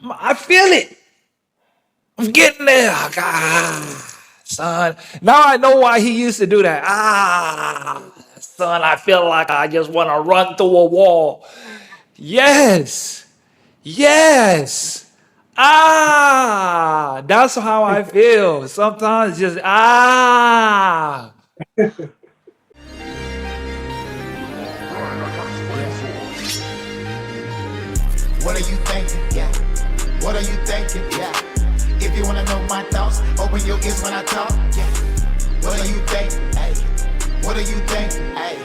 I feel it. I'm getting there. Son. Now I know why he used to do that. Son, I feel like I just want to run through a wall. Yes. Yes. That's how I feel. Sometimes just What are you thinking? Yeah. What are you thinking? Yeah. If you wanna know my thoughts, open your ears when I talk. Yeah. What are you thinking? Hey. What are you thinking? Hey.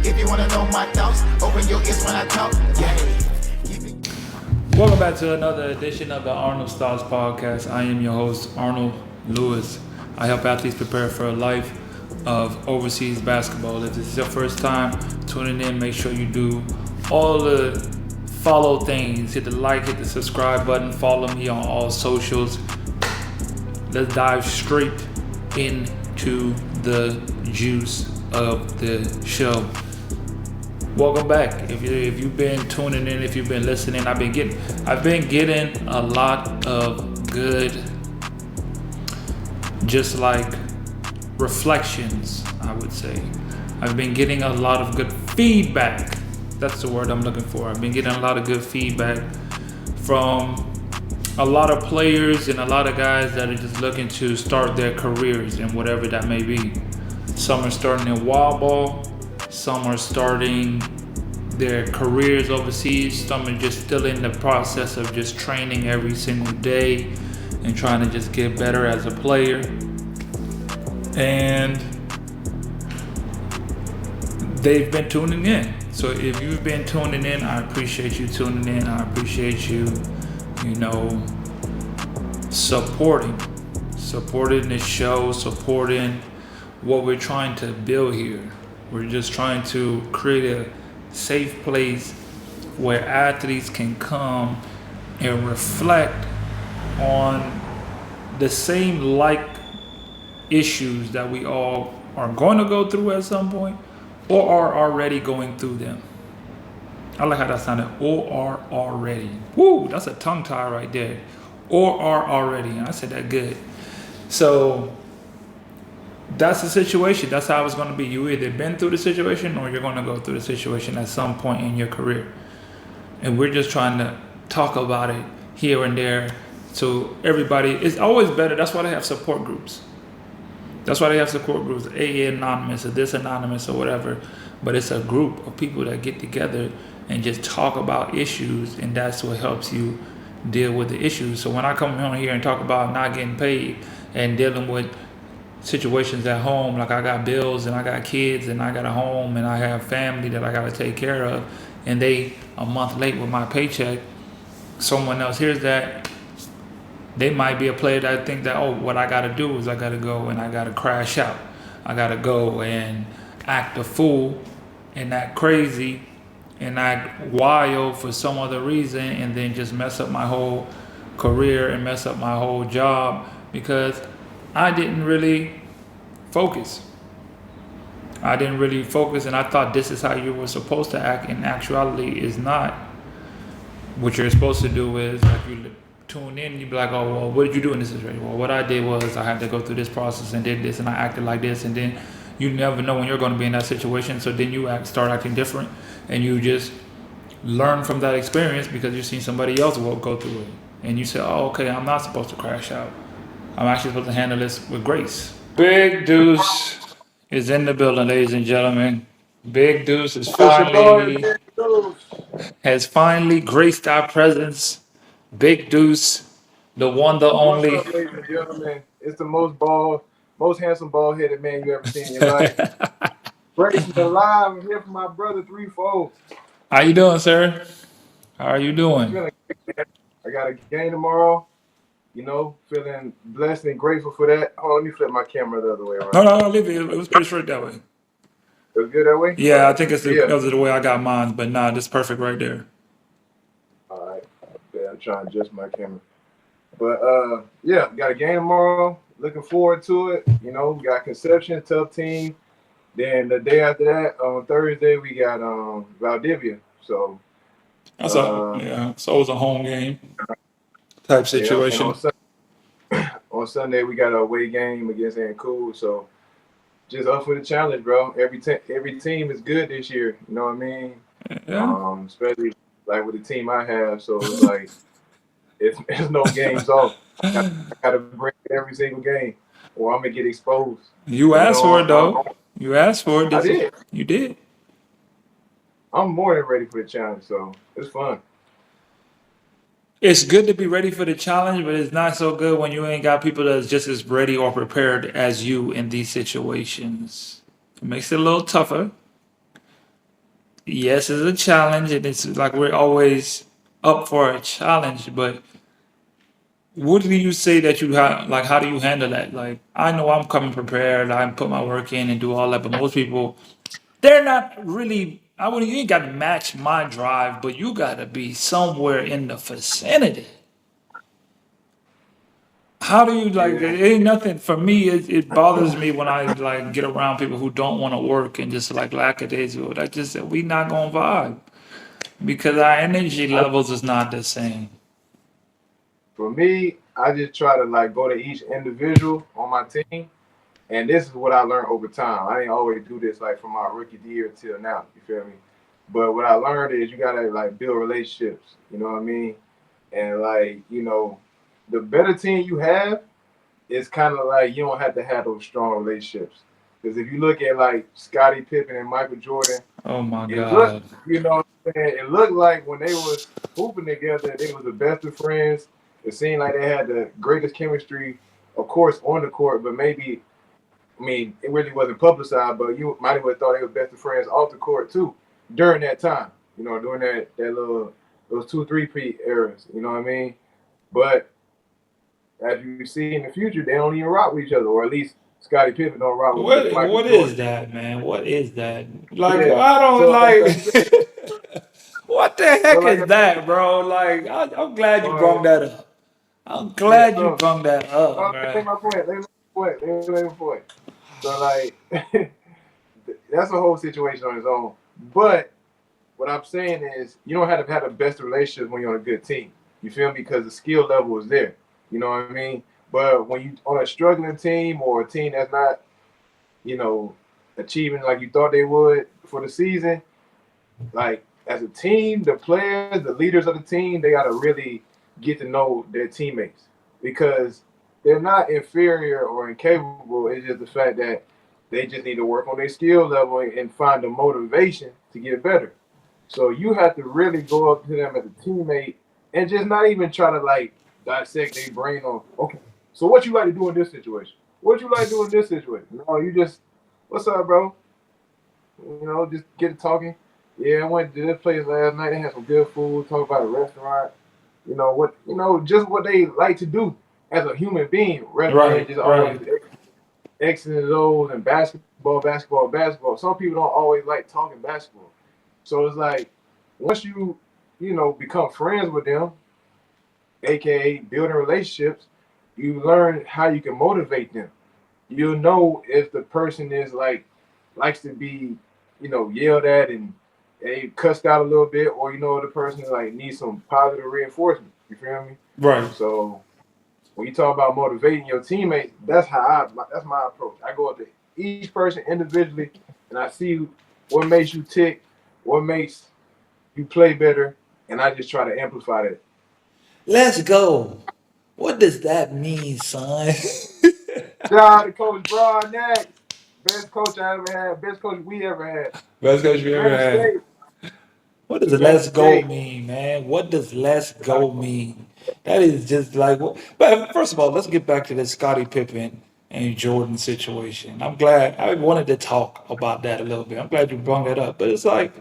If you wanna know my thoughts, open your ears when I talk. Yeah. Welcome back to another edition of the Arnold Styles Podcast. I am your host, Arnold Lewis. I help athletes prepare for a life of overseas basketball. If this is your first time tuning in, make sure you do all the follow things. Hit the like, hit the subscribe button, follow me on all socials. Let's dive straight into the juice of the show. Welcome back. If you've been tuning in, if you've been listening, I've been getting a lot of good, just like reflections, I would say. I've been getting a lot of good feedback. That's the word I'm looking for. I've been getting a lot of good feedback from a lot of players and a lot of guys that are just looking to start their careers in whatever that may be. Some are starting in wild ball, some are starting their careers overseas, some are just still in the process of just training every single day and trying to just get better as a player. And they've been tuning in. So if you've been tuning in, I appreciate you tuning in. I appreciate you, supporting the show, supporting what we're trying to build here. We're just trying to create a safe place where athletes can come and reflect on the same issues that we all are going to go through at some point or are already going through them. I like how that sounded. Or are already. Woo, that's a tongue tie right there. Or are already. I said that good. So that's the situation. That's how it's going to be. You either been through the situation or you're going to go through the situation at some point in your career. And we're just trying to talk about it here and there. So everybody, it's always better. That's why they have support groups. AA Anonymous or this Anonymous or whatever. But it's a group of people that get together and just talk about issues. And that's what helps you deal with the issues. So when I come on here and talk about not getting paid and dealing with situations at home, like I got bills and I got kids and I got a home and I have family that I got to take care of, and they a month late with my paycheck, someone else hears that, they might be a player that think that, oh, what I got to do is I got to go and I got to crash out. I got to go and act a fool and act crazy and act wild for some other reason and then just mess up my whole career and mess up my whole job because I didn't really focus. And I thought this is how you were supposed to act. In actuality, is not. What you're supposed to do is, like, you tune in, you be like, oh, well, what did you do in this situation? Well, what I did was I had to go through this process and did this and I acted like this, and then you never know when you're going to be in that situation, so then you start acting different and you just learn from that experience because you've seen somebody else go through it. And you say, oh, okay, I'm not supposed to crash out. I'm actually supposed to handle this with grace. Big Deuce is in the building, ladies and gentlemen. Big Deuce is It's your boy, finally Big Dude. has finally graced our presence. Big Deuce, the one, the What's only. up, ladies and gentlemen? It's the most handsome bald-headed man you ever seen in your life. Breaking the live. I'm here for my brother 3-4. How you doing, sir? How are you doing? Feeling great. I got a game tomorrow. Feeling blessed and grateful for that. Oh, let me flip my camera the other way around. No, leave it. It was pretty straight that way. It was good that way? Yeah, I think it's Yeah. because of the way I got mine, but nah, this perfect right there. All right. Okay, I'm trying to adjust my camera. But, yeah, got a game tomorrow. Looking forward to it. Got Conception, tough team. Then the day after that, on Thursday, we got Valdivia. So So it was a home game. type Yeah, and situation. On Sunday we got a away game against Vancouver, so just up for the challenge, bro. Every team is good this year. You know what I mean? Yeah. Especially like with the team I have, so it's like it's no games off. I gotta bring it every single game, or I'm gonna get exposed. You You asked for it know, though. You asked for it. I This is, did. you did. I'm more than ready for the challenge, so it's fun. It's good to be ready for the challenge, but it's not so good when you ain't got people that's just as ready or prepared as you in these situations. It makes it a little tougher. Yes, it's a challenge, and it's like we're always up for a challenge, but what do you say that you have? Like, how do you handle that? Like, I know I'm coming prepared. I put my work in and do all that, but most people, they're not really. I would. You ain't got to match my drive, but you got to be somewhere in the vicinity. How do you like? Yeah, It ain't nothing for me. It bothers me when I like get around people who don't want to work and just like lackadaisical. That just we not gonna vibe because our energy I, levels is not the same. for me, I just try to like go to each individual on my team, and this is what I learned over time. I didn't always do this like from my rookie year till now. You feel me? But what I learned is you gotta like build relationships. You know what I mean? And like the better team you have, it's kind of like you don't have to have those strong relationships. Because if you look at like Scottie Pippen and Michael Jordan, Oh my it looked, god. what I'm saying, it looked like when they was hooping together, they was the best of friends. It seemed like they had the greatest chemistry, of course, on the court, but maybe, I mean, it really wasn't publicized, but you might have thought they were best of friends off the court too during that time. During that little those 2 3 P eras. You know what I mean? But as you see in the future, they don't even rock with each other, or at least Scottie Pippen don't rock with Michael What Jordan. is that, man? What is that? Like Yeah. I don't So like I said, like. What the so heck like is I that, bro? Like I'm glad you said, brought that up. I'm yeah. glad you So brought that up, let me man. make my point. Let me make my point. Let me make my point. So like that's a whole situation on its own. But what I'm saying is you don't have to have the best relationships when you're on a good team. You feel me? Because the skill level is there. You know what I mean? But when you on a struggling team or a team that's not, you know, achieving like you thought they would for the season, like as a team, the players, the leaders of the team, they gotta really get to know their teammates because they're not inferior or incapable. It's just the fact that they just need to work on their skill level and find the motivation to get better. So you have to really go up to them as a teammate and just not even try to like dissect their brain on, okay, so what you like to do in this situation? What you like to do in this situation? No, you just, what's up, bro? Just get it talking. Yeah, I went to this place last night. They had some good food. Talk about a restaurant. Just what they like to do as a human being, rather than Right, just always right. X's and O's and basketball, basketball, basketball. Some people don't always like talking basketball. So it's like once you become friends with them, aka building relationships, you learn how you can motivate them. You'll know if the person is like likes to be, yelled at and they cussed out a little bit, or the person like needs some positive reinforcement. You feel me? Right. So when you talk about motivating your teammates, that's my approach. I go up to each person individually and I see what makes you tick, what makes you play better, and I just try to amplify that. Let's go. What does that mean, son? Shout out to Coach Broad next. Best coach I ever had, best coach we ever had. Best coach we ever Granite had. State. What does Granite let's go State. mean, man? What does let's go mean? That is just like, but first of all, let's get back to the Scottie Pippen and Jordan situation. I'm glad I wanted to talk about that a little bit. I'm glad you brought that up. But it's like,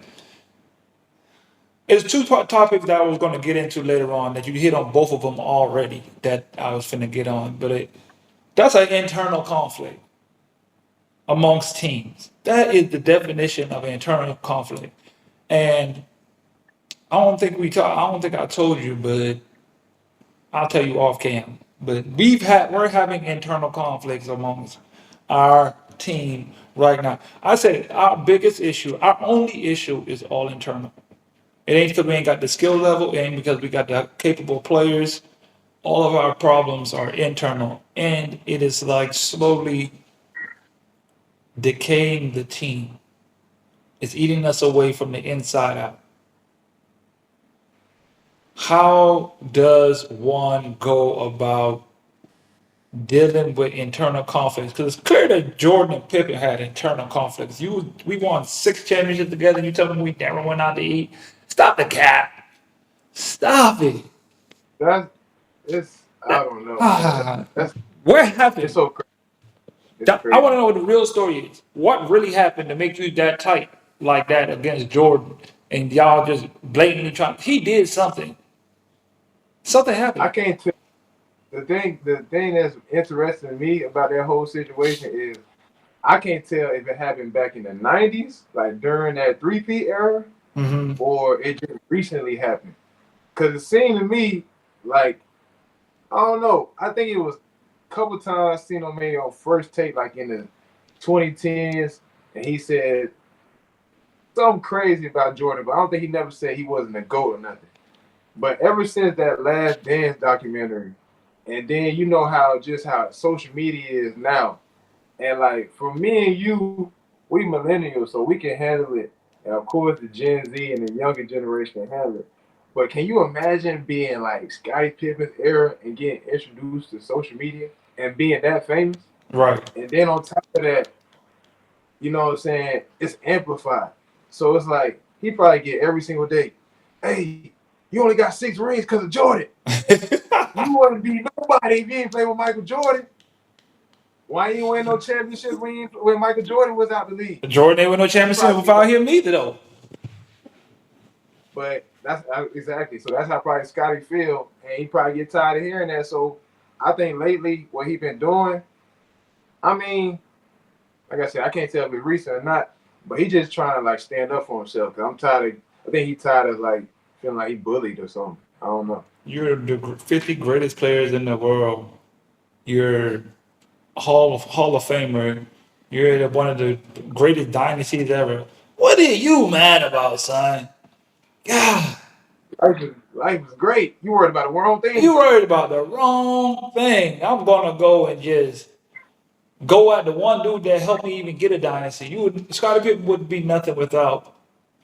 it's two topics that I was going to get into later on that you hit on both of them already that I was finna get on. But that's an internal conflict amongst teams. That is the definition of internal conflict. And I don't think I told you, but I'll tell you off cam. But we're having internal conflicts amongst our team right now. I said our biggest issue, our only issue is all internal. It ain't because we ain't got the skill level, it ain't because we got the capable players. all of our problems are internal, and it is like slowly decaying the team. It's eating us away from the inside out. How does one go about dealing with internal conflicts? Because it's clear that Jordan and Pippen had internal conflicts. We won 6 championships together, and you tell me we never went out to eat. Stop the cap. Stop it. That's it's I don't know, man. Ah, That's what it's happened? so crazy. It's I want crazy. to know what the real story is. What really happened to make you that tight like that against Jordan? And y'all just blatantly trying. He did something. Something I happened. can't tell the thing that's interesting to me about that whole situation is I can't tell if it happened back in the '90s, like during that three-peat era, Hmm. or it just recently happened. Cause it seemed to me like I don't know. I think it was a couple times I seen him maybe on first take, like in the 2010s, and he said something crazy about Jordan, but I don't think he never said he wasn't a GOAT or nothing. But ever since that Last Dance documentary, and then you know how social media is now, and like for me and you, we millennials, so we can handle it. And of course, the Gen Z and the younger generation can handle it. But can you imagine being like Scottie Pippen's era and getting introduced to social media and being that famous? Right. And then on top of that, you know what I'm saying? It's amplified. So it's like he probably get every single day. Hey, you only got 6 rings because of Jordan. You wouldn't be nobody if you ain't play with Michael Jordan. Why you ain't win no championships when Michael Jordan was out the league? Jordan ain't win no He championship probably be without like, him neither, though. but that's exactly. So that's how probably Scotty feel, and he probably get tired of hearing that. So I think lately what he been doing, I mean, like I said, I can't tell if it's recent or not, but he just trying to like stand up for himself. Cause I'm tired of. I think he tired of like feeling like he bullied or something. I don't know. You're the 50 greatest players in the world. You're Hall of Famer. You're one of the greatest dynasties ever. What are you mad about, son? God, Life is great. You worried about the wrong you thing. worried about the wrong thing. I'm gonna go and just go at the one dude that helped me even get a dynasty. Scottie Pippen would be nothing without.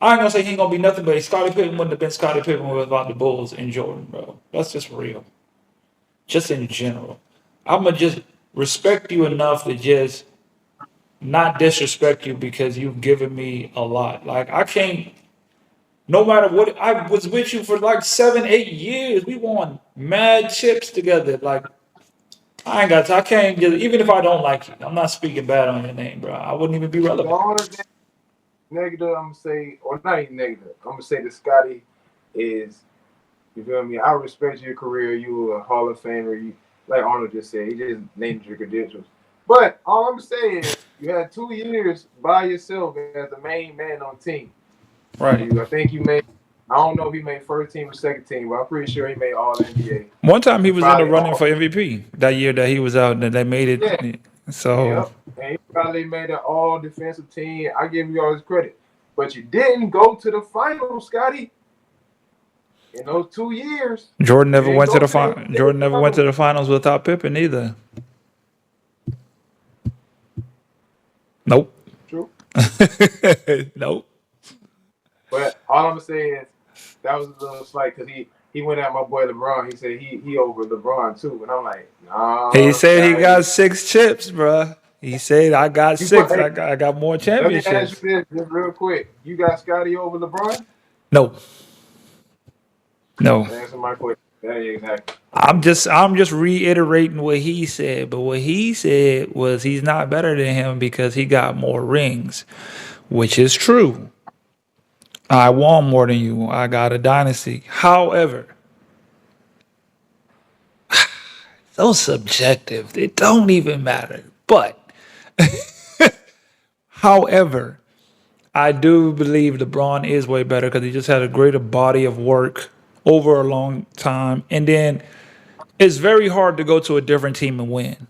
I ain't gonna say he ain't gonna be nothing, but Scottie Pippen wouldn't have been Scottie Pippen without the Bulls and Jordan, bro. That's just real. Just in general, I'm gonna just respect you enough to just not disrespect you because you've given me a lot. Like I can't. No matter what, I was with you for like 7, 8 years. We won mad chips together. Like I ain't got. I can't just. Even if I don't like you, I'm not speaking bad on your name, bro. I wouldn't even be The relevant. only thing negative I'm gonna say, or not even negative, I'm gonna say to Scotty is, you feel me? I respect your career. You were a Hall of Famer. You, like Arnold just said, he just named your credentials. But all I'm saying is, you had 2 years by yourself as the main man on the team. Right. I think you made. I don't know if he made first team or second team, but I'm pretty sure he made All NBA One time he and was in the probably running all. for MVP that year that he was out and they made Yeah, it. So yep. And he probably made an All Defensive team. I give you all his credit, but you didn't go to the finals, Scotty. In those 2 years, Jordan you never didn't went to go the to the final. Jordan NBA never went to finals. the finals without Pippen either. Nope. True. Nope. But all I'm gonna say is that was a little slight because he went at my boy LeBron. He said he over LeBron too, and I'm like, He nah, said he got Scotty. 6 chips, bruh. He said I got You put six. hey, I got more let me ask championships. you this just real quick. You got Scotty over LeBron? No, no. Answer my question. That ain't exactly. I'm just reiterating what he said. But what he said was he's not better than him because he got more rings, which is true. I won more than you. I got a dynasty. However, so subjective. It don't even matter. But however, I do believe LeBron is way better because he just had a greater body of work over a long time. And then it's very hard to go to a different team and win.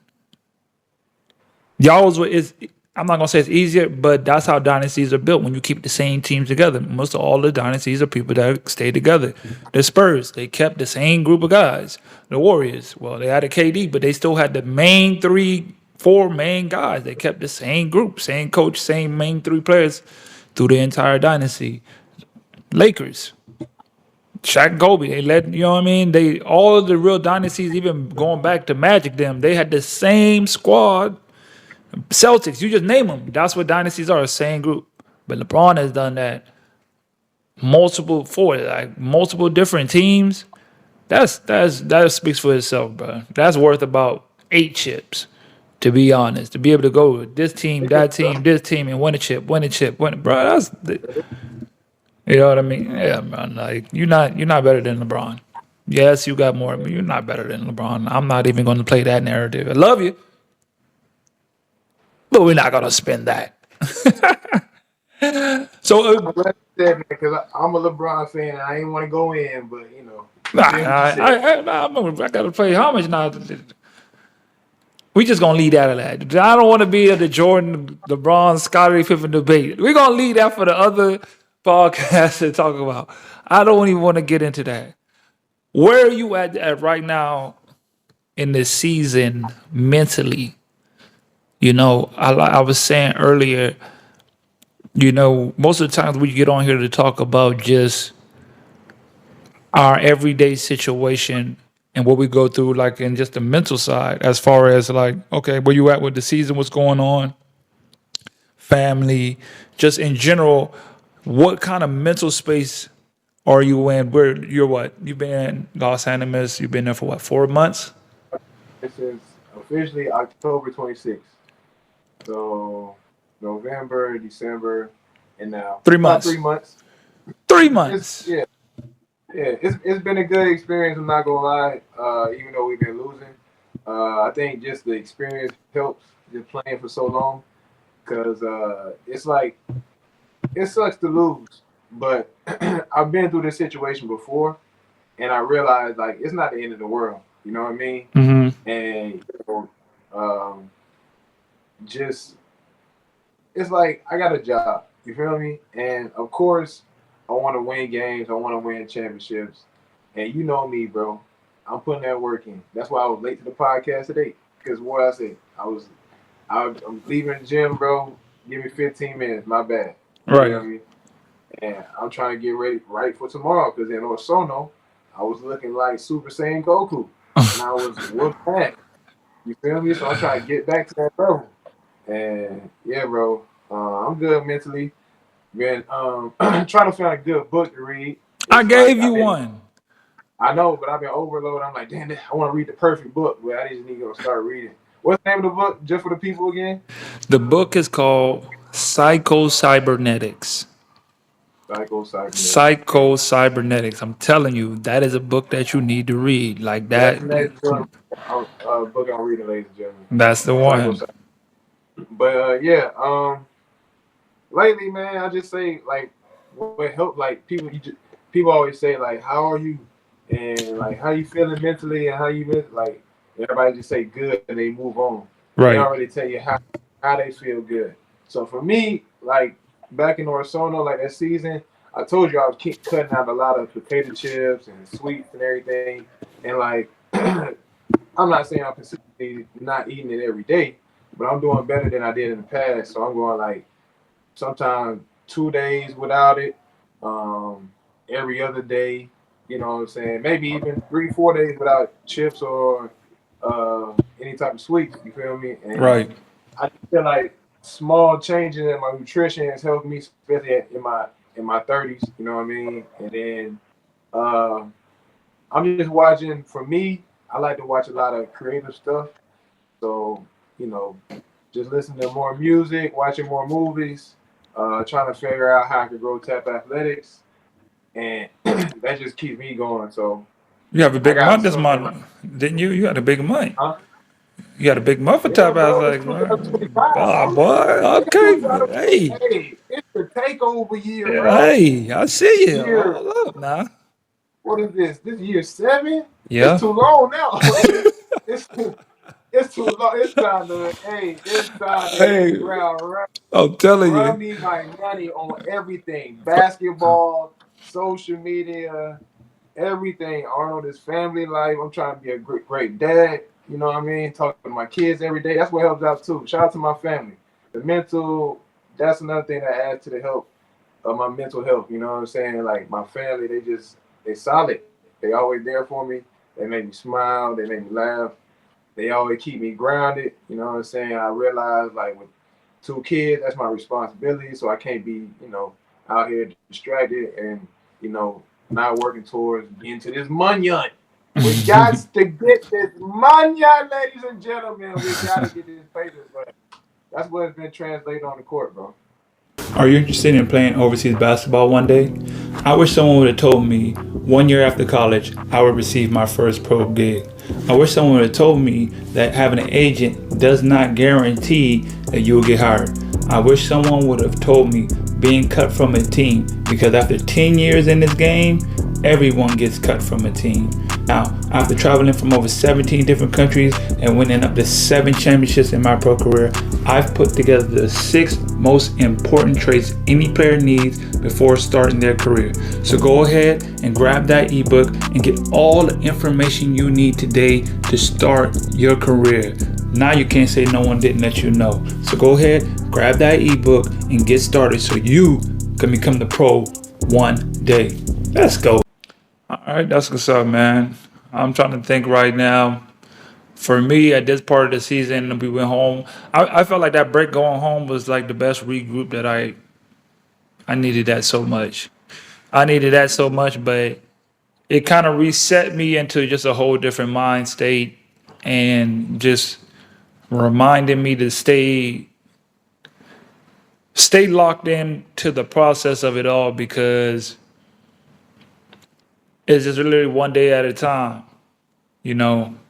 Y'all was is I'm not gonna say it's easier, but that's how dynasties are built when you keep the same teams together. Most of all the dynasties are people that stay together. The Spurs, they kept the same group of guys. The Warriors, well, they had a KD, but they still had the main three, four main guys. They kept the same group, same coach, same main three players through the entire dynasty. Lakers, Shaq, Kobe, they let you know what I mean. They all of the real dynasties, even going back to Magic, them they had the same squad. Celtics, you just name them. That's what dynasties are, the same group. But LeBron has done that multiple different teams. That speaks for itself, bro. That's worth about 8 chips, to be honest. To be able to go with this team, that team, this team, and win a chip, bro. You know what I mean? Yeah, man. Like you're not better than LeBron. Yes, you got more, but you're not better than LeBron. I'm not even going to play that narrative. I love you, but we're not going to spend that. So I'm glad you said that because I'm a LeBron fan and I ain't want to go in, but nah, I feel what you said. I got to play homage now. We just gonna leave that at that. I don't want to be at the Jordan, LeBron, Scottie Pippen debate. We're gonna leave that for the other podcast to talk about. I don't even want to get into that. Where are you at right now in this season mentally? I was saying earlier. Most of the times we get on here to talk about just our everyday situation and what we go through, like in just the mental side, as far as like, okay, where you at with the season, what's going on, family, just in general, what kind of mental space are you in? Where you're what? You've been in Los Angeles, you've been there for what, 4 months? This is officially October 26th. So November, December, and now Three about months. 3 months. Three It's months. it's been a good experience. I'm not gonna lie. Even though we've been losing, I think just the experience helps just playing for so long. Cause it's like it sucks to lose, but I've been through this situation before, and I realized like it's not the end of the world. You know what I mean? Mm-hmm. And um, just it's like I got a job. You feel me? And of course, I want to win games. I want to win championships. And you know me, bro. I'm putting that work in. That's why I was late to the podcast today. Because what I said, I'm leaving the gym, bro. Give me 15 minutes. My bad. You Right. feel me? And I'm trying to get ready right for tomorrow. Because in Osono, I was looking like Super Saiyan Goku. And I was whooped back. You feel me? So I'm trying to get back to that level. And yeah, bro, I'm good mentally. Been trying to find a good book to read. I It's like gave you one. I know, but I've been overloaded. I'm like, damn, I want to read the perfect book, but I just need to go start reading. What's the name of the book, just for the people again? The book is called Psycho Cybernetics. Psycho Cybernetics. Psycho Cybernetics. I'm telling you, that is a book that you need to read. Like That's that. the next book, book I'm reading, ladies and gentlemen. That's the Psycho one. Cybernetics. But yeah, lately, man, I just say like what helped. Like people always say like, how are you, and like how you feeling mentally, and how you like. Everybody just say good and they move on. They Right. already tell you how they feel good. So for me, like back in Orsono, like that season, I told you I was keep cutting out a lot of potato chips and sweets and everything. And like, I'm not saying I'm consistently not eating it every day, but I'm doing better than I did in the past. So I'm going like sometimes 2 days without it, every other day. You know what I'm saying? Maybe even 3, 4 days without chips or any type of sweets. You feel me? And Right. I feel like small changes in my nutrition has helped me, especially in my 30s. You know what I mean? And then uh, I'm just watching. For me, I like to watch a lot of creative stuff. So you know, just listening to more music, watching more movies, trying to figure out how I could grow tap athletics, and that just keeps me going. So You have a I big got month this something in my month, didn't you? You had a big month. huh? You got a big month for Yeah, top bro, it's athletes, man. 2025. Ah, boy. It's Okay. Hey. hey, it's the takeover year, bro. Hey. I see you. Year, Hold up now. what is this? This year 7? It's Yeah. too long now. it's it's too long. It's time to hit the Hey, ground running. I'm telling Run you. me my money on everything: basketball, social media, everything. Arnold is family life. I'm trying to be a great dad. You know what I mean? Talking to my kids every day. That's what helps out too. Shout out to my family. The mental. That's another thing that adds to the help of my mental health. You know what I'm saying? Like my family, they solid. They always there for me. They make me smile. They make me laugh. They always keep me grounded. You know what I'm saying? I realize like with two kids, that's my responsibility. So I can't be, out here distracted and, not working towards getting to this money. We got to get this money, ladies and gentlemen. We got to get this paper, but that's what has been translated on the court, bro. Are you interested in playing overseas basketball one day? I wish someone would have told me 1 year after college I would receive my first pro gig. I wish someone would have told me that having an agent does not guarantee that you will get hired. I wish someone would have told me being cut from a team, because after 10 years in this game, everyone gets cut from a team. Now, after traveling from over 17 different countries and winning up to 7 championships in my pro career, I've put together the 6 most important traits any player needs before starting their career. So go ahead and grab that ebook and get all the information you need today to start your career. Now you can't say no one didn't let you know. So go ahead, grab that ebook and get started so you can become the pro one day. Let's go. All right, that's what's up, man. I'm trying to think right now. For me, at this part of the season, we went home. I felt like that break going home was like the best regroup that I needed that so much. I needed that so much, but it kind of reset me into just a whole different mind state and just reminded me to stay locked in to the process of it all, because it's just literally one day at a time.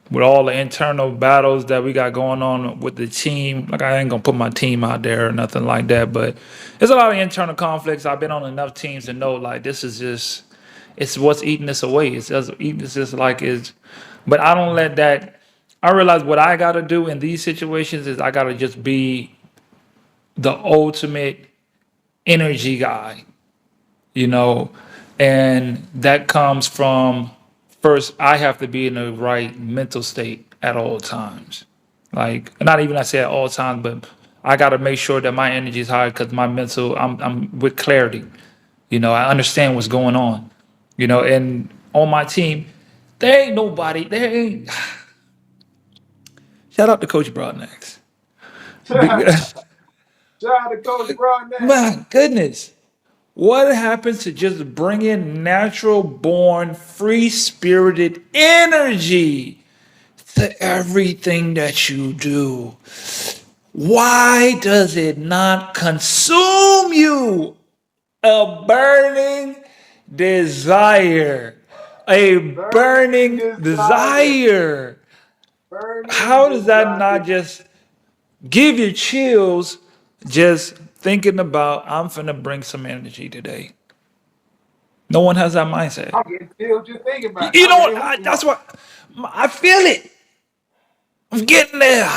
With all the internal battles that we got going on with the team. Like, I ain't gonna put my team out there or nothing like that, but there's a lot of internal conflicts. I've been on enough teams to know, like, this is just, it's what's eating us away. It's just eating us, just like it's, but I don't let that, I realize what I gotta do in these situations is I gotta just be the ultimate energy guy, you know, and that comes from, first I have to be in the right mental state at all times. Like, not even I say at all times, but I got to make sure that my energy is high, because my mental, I'm with clarity. I understand what's going on. And on my team, there ain't nobody. There ain't. Shout out to Coach Broadnax. Shout out to Coach Broadneck. My goodness. What happens to just bring in natural born, free spirited energy to everything that you do? Why does it not consume you? A burning desire. A Burning burning desire. desire. Burning How does that not desire. just give you chills just thinking about, I'm finna bring some energy today? No one has that mindset. I'm getting chills just thinking about it. You I'm know ready what? to hoop That's tomorrow. what I feel it. I'm getting there.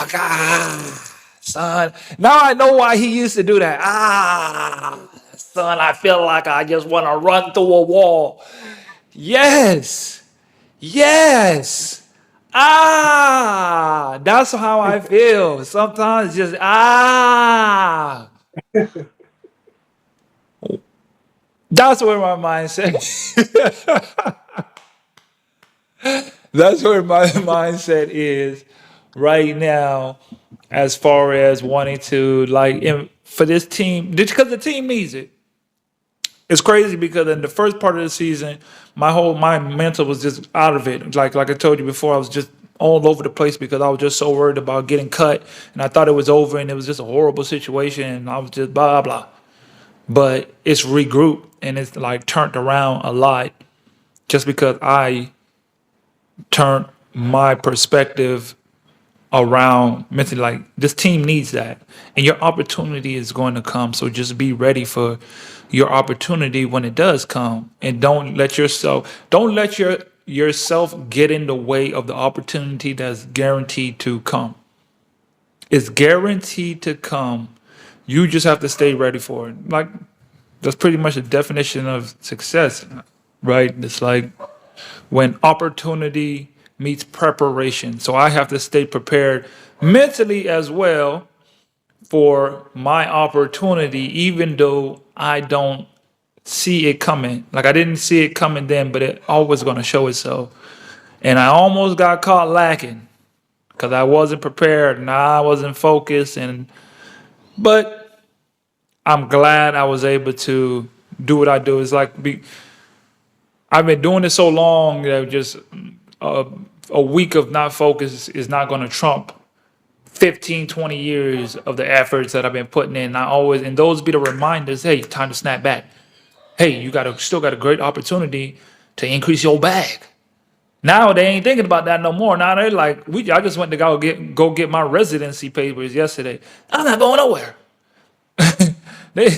Son. Now I know why he used to do that. Son, I feel like I just want to run through a wall. Yes. Yes. That's how I feel. Sometimes just That's where my mindset. That's where my mindset is right now, as far as wanting to, like, for this team, because the team needs it. It's crazy because in the first part of the season, my mental was just out of it. Like I told you before, I was just all over the place because I was just so worried about getting cut, and I thought it was over, and it was just a horrible situation, and I was just blah blah. But it's regrouped and it's like turned around a lot, just because I turned my perspective around mentally. Like, this team needs that, and your opportunity is going to come, so just be ready for your opportunity when it does come, and don't let yourself get in the way of the opportunity that's guaranteed to come. It's guaranteed to come. You just have to stay ready for it. Like that's pretty much the definition of success, right? It's like when opportunity meets preparation. So I have to stay prepared mentally as well for my opportunity, even though I don't see it coming. Like I didn't see it coming then, but it always going to show itself. And I almost got caught lacking because I wasn't prepared and I wasn't focused. But I'm glad I was able to do what I do. It's like I've been doing this so long that just uh, a week of not focus is not going to trump 15, 20 years of the efforts that I've been putting in. I always, and those be the reminders, hey, time to snap back. Hey, still got a great opportunity to increase your bag. Now they ain't thinking about that no more. Now they're like, I just went to go get my residency papers yesterday. I'm not going nowhere. they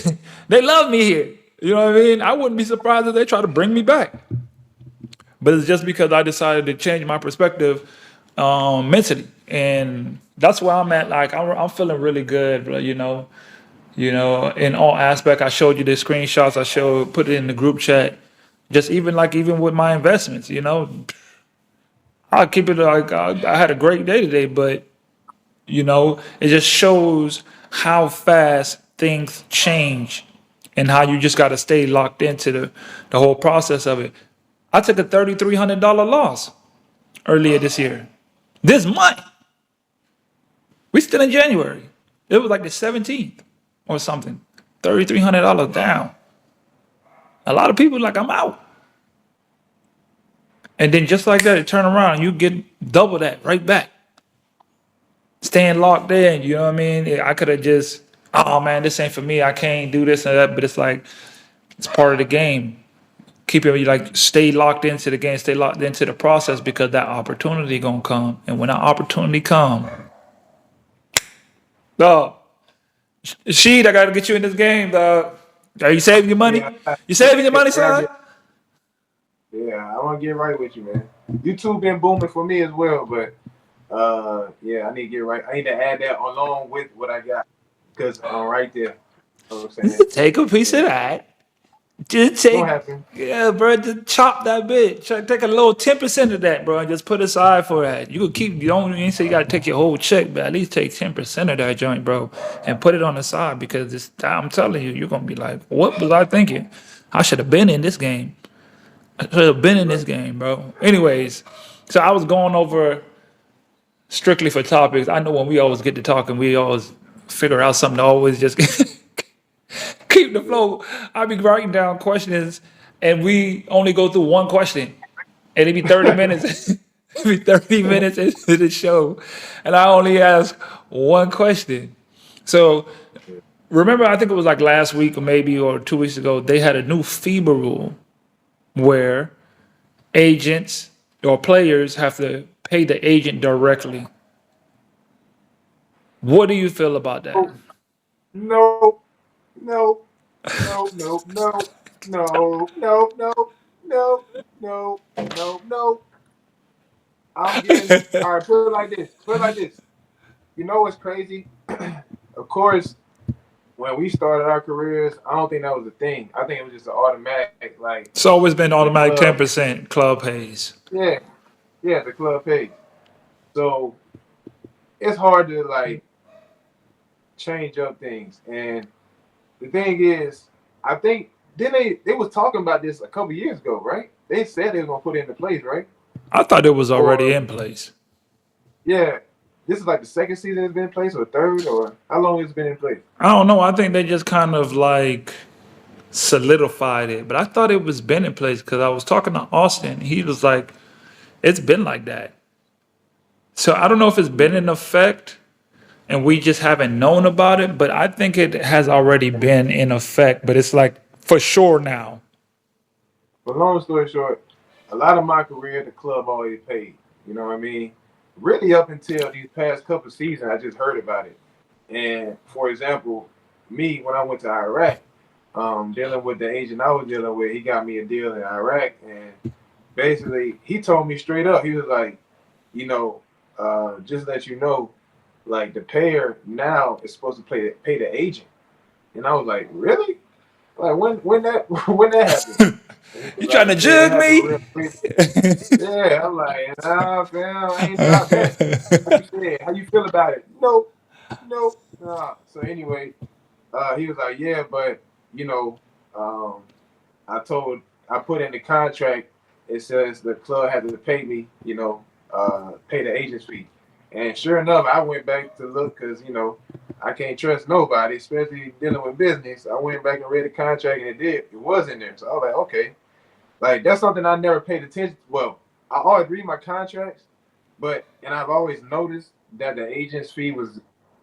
they love me here. You know what I mean? I wouldn't be surprised if they try to bring me back. But it's just because I decided to change my perspective mentally, and that's where I'm at. Like I'm feeling really good, bro. In all aspect. I showed you the screenshots. Put it in the group chat. Just even with my investments, I'll keep it like I had a great day today, but it just shows how fast things change and how you just got to stay locked into the whole process of it. I took a $3,300 loss earlier this year. This month, we still in January. It was like the 17th or something. $3,300 down. A lot of people like I'm out. And then just like that, it turn around, you get double that right back. Staying locked in, you know what I mean? I could have just, oh man, this ain't for me. I can't do this and that. But it's like it's part of the game. Keep it like stay locked into the game, stay locked into the process because that opportunity gonna come. And when that opportunity come, dog, I gotta get you in this game, dog. Are you saving your money? Yeah, You saving your money, yeah, son? yeah. I want to get right with you, man. YouTube been booming for me as well, but yeah, I need to get right. I need to add that along with what I got because I'm right there. You know what I'm saying? Take a piece of that. Just It's gonna take, happen. yeah, bro. Just chop that bit. Take a little 10% of that, bro, and just put aside for that. You could keep. You ain't say you gotta take your whole check, but at least take 10% of that joint, bro, and put it on the side because I'm telling you, you're gonna be like, what was I thinking? I should have been in this game. I should have been in this game, bro. Anyways, so I was going over strictly for topics. I know when we always get to talking, we always figure out something to always just keep the flow. I be writing down questions, and we only go through one question, and it be 30 minutes. It be 30 minutes into the show, and I only ask one question. So remember, I think it was like last week or maybe or 2 weeks ago, they had a new FIBA rule where agents or players have to pay the agent directly. What do you feel about that? No, no, no, no, no, no, no, no, no, no, no, no. I'm getting all right. Put it like this. Put it like this. You know what's crazy? Of course, when we started our careers, I don't think that was a thing. I think it was just an automatic, like It's always been the automatic club. 10% club pays. Yeah, yeah, the club pays. So it's hard to like change up things. And the thing is, I think then they was talking about this a couple years ago, right? They said they were gonna put it into place, right? I thought it was already Or in place. yeah, this is like the second season it's been in place, or third, or how long it's been in place? I don't know. I think they just kind of like solidified it. But I thought it was been in place because I was talking to Austin. He was like, it's been like that. So I don't know if it's been in effect and we just haven't known about it, but I think it has already been in effect. But it's like for sure now. But long story short, a lot of my career, the club always paid. You know what I mean? Really, up until these past couple seasons, I just heard about it. And for example, me when I went to Iraq, dealing with the agent I was dealing with, he got me a deal in Iraq, and basically he told me straight up, he was like, you know, just let you know, like the payer now is supposed to pay the agent. And I was like, really? Like when that when that happened? And he was You trying like, to yeah, it jug happened me? real quick. Yeah, I'm like, nah, fam, I ain't dropped that. Like you said, how you feel about it? Nope, nope, nah. So anyway, he was like, yeah, but you know, um, I told, I put in the contract. It says the club had to pay me, pay the agent's fee. And sure enough, I went back to look because I can't trust nobody, especially dealing with business. I went back and read the contract, and it was in there. So I was like, okay, like that's something I never paid attention. Well, I always read my contracts, and I've always noticed that the agent's fee was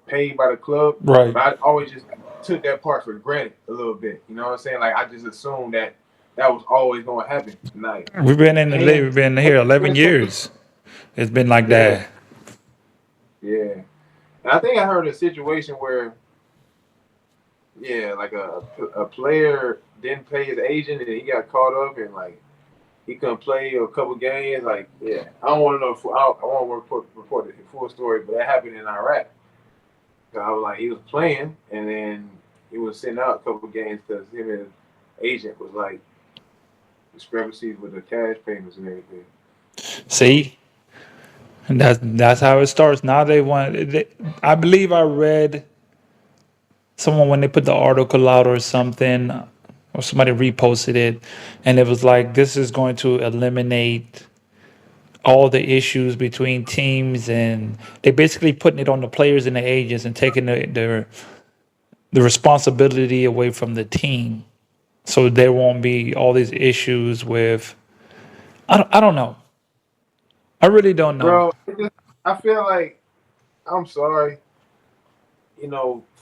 paid by the club, Right. but I always just took that part for granted a little bit. You know what I'm saying? Like I just assumed that that was always going to happen. Like We've been in the league. paying, We've been here 11 years. It's been like yeah, that. yeah. And I think I heard a situation where, yeah, like a player didn't pay his agent and he got caught up and like he couldn't play a couple games. Like, yeah, I don't want to know. I want to report the full story, but that happened in Iraq. So I was like, he was playing, and then he was sitting out a couple games because him and his agent was like discrepancies with the cash payments and everything. See, and that's how it starts. Now they want. I believe I read someone when they put the article out or something, or somebody reposted it, and it was like this is going to eliminate all the issues between teams, and they basically putting it on the players and the agents and taking the responsibility away from the team, so there won't be all these issues with. I don't know. I really don't know. Bro, I feel like I'm sorry.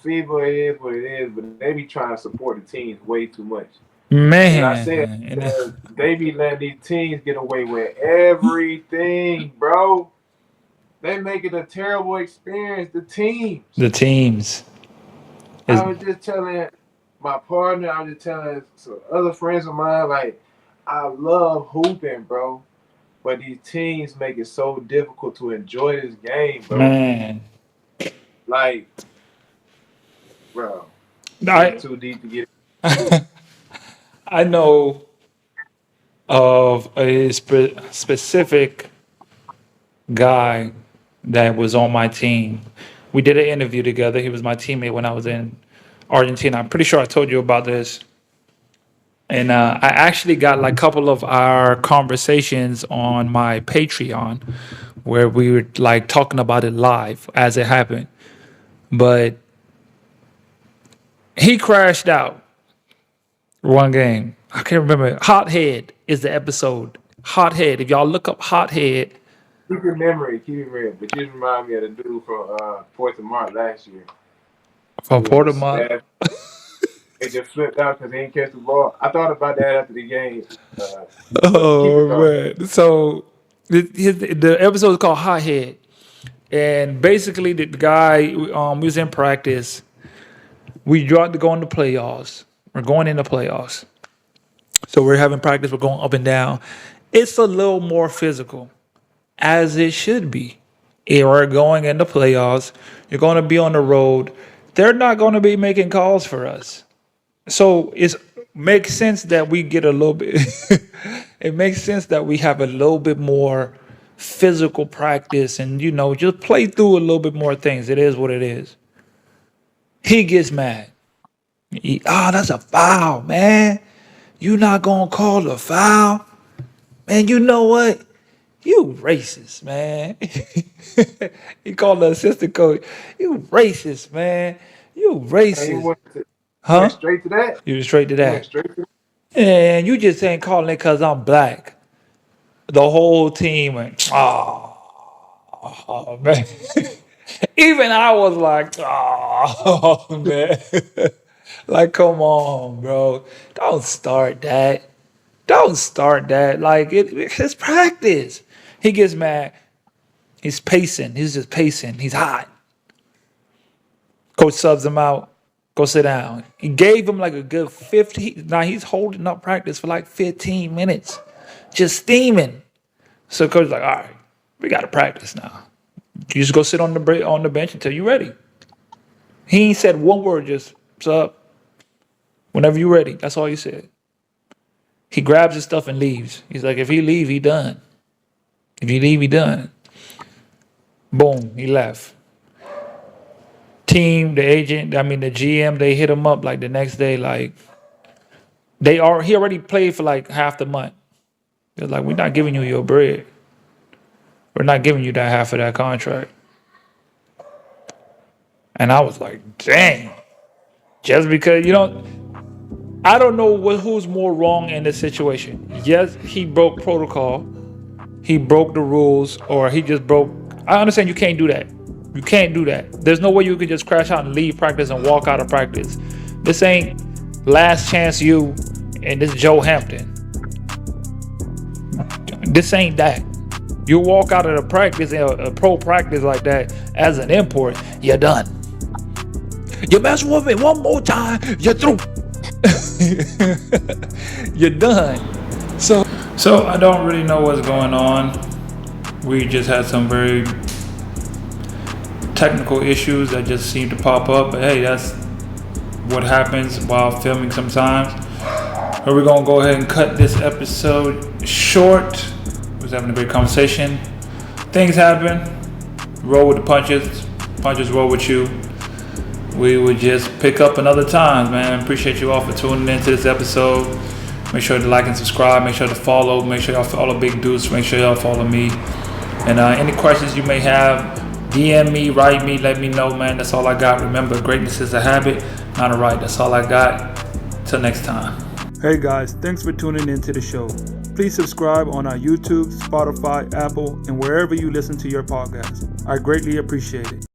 FIBA is what it is, but they be trying to support the teams way too much. And I Man, said and they be letting these teams get away with everything, bro. They make it a terrible experience. The teams. the teams is I was just telling my partner, I was just telling some other friends of mine, like, I love hooping, bro. But these teams make it so difficult to enjoy this game, bro. man. Like, bro, it's I too deep to get. I know of a specific guy that was on my team. We did an interview together. He was my teammate when I was in Argentina. I'm pretty sure I told you about this. And I actually got like a couple of our conversations on my Patreon where we were like talking about it live as it happened. But he crashed out one game. I can't remember. Hothead is the episode. Hothead. If y'all look up Hothead Keep your memory, keep it real. But you just remind me of the dude from Fourth of March last year. from He was a Portamont. staff. They just flipped out because they didn't catch the ball. I thought about that after the game. But keep it Oh going. man! So the episode is called Hothead, and basically the guy we was in practice. We dropped to go in the playoffs. We're going in the playoffs. So we're having practice. We're going up and down. It's a little more physical, as it should be. If we're going in the playoffs, you're going to be on the road. They're not going to be making calls for us. So it makes sense that we get a little bit. It makes sense that we have a little bit more physical practice, and just play through a little bit more things. It is what it is. He gets mad. That's a foul, man. You not gonna call a foul, man? You know what? You racist, man. He called the assistant coach. You racist, man. You And he racist, went huh? straight to that. You straight to He went that. straight to And you just ain't calling it because I'm black. The whole team went, oh man. Even I was like, oh man. Like, come on, bro. Don't start that. Don't start that. Like, it's practice. He gets mad. He's pacing. He's just pacing. He's hot. Coach subs him out. Go sit down. He gave him like a good 15. Now he's holding up practice for like 15 minutes, just steaming. So coach like, all right, we got to practice now. You just go sit on the bench until you're ready. He ain't said one word, just what's up? Whenever you're ready. That's all he said. He grabs his stuff and leaves. He's like, if he leave, he done. If he leave, he done. Boom, he left. Team, the agent, the GM, they hit him up like the next day, like he already played for like half the month. They're like, we're not giving you your bread. We're not giving you that half of that contract. And I was like, dang. Just because, I don't know who's more wrong in this situation. Yes, he broke protocol. He broke the rules, or he just broke. I understand you can't do that. You can't do that. There's no way you could just crash out and leave practice and walk out of practice. This ain't Last Chance U and this Joe Hampton. This ain't that. You walk out of the practice, a pro practice like that as an import, you're done. You mess with me one more time, you're through. You're done. So I don't really know what's going on. We just had some very technical issues that just seem to pop up. But hey, that's what happens while filming sometimes. But we're gonna go ahead and cut this episode short. We was having a great conversation. Things happen. Roll with the punches. Punches roll with you. We would just pick up another time, man. Appreciate you all for tuning into this episode. Make sure to like and subscribe. Make sure to follow. Make sure y'all follow Big Deuce. Make sure y'all follow me. And any questions you may have, DM me, write me, let me know, man. That's all I got. Remember, greatness is a habit, not a right. That's all I got. Till next time. Hey guys, thanks for tuning into the show. Please subscribe on our YouTube, Spotify, Apple, and wherever you listen to your podcast. I greatly appreciate it.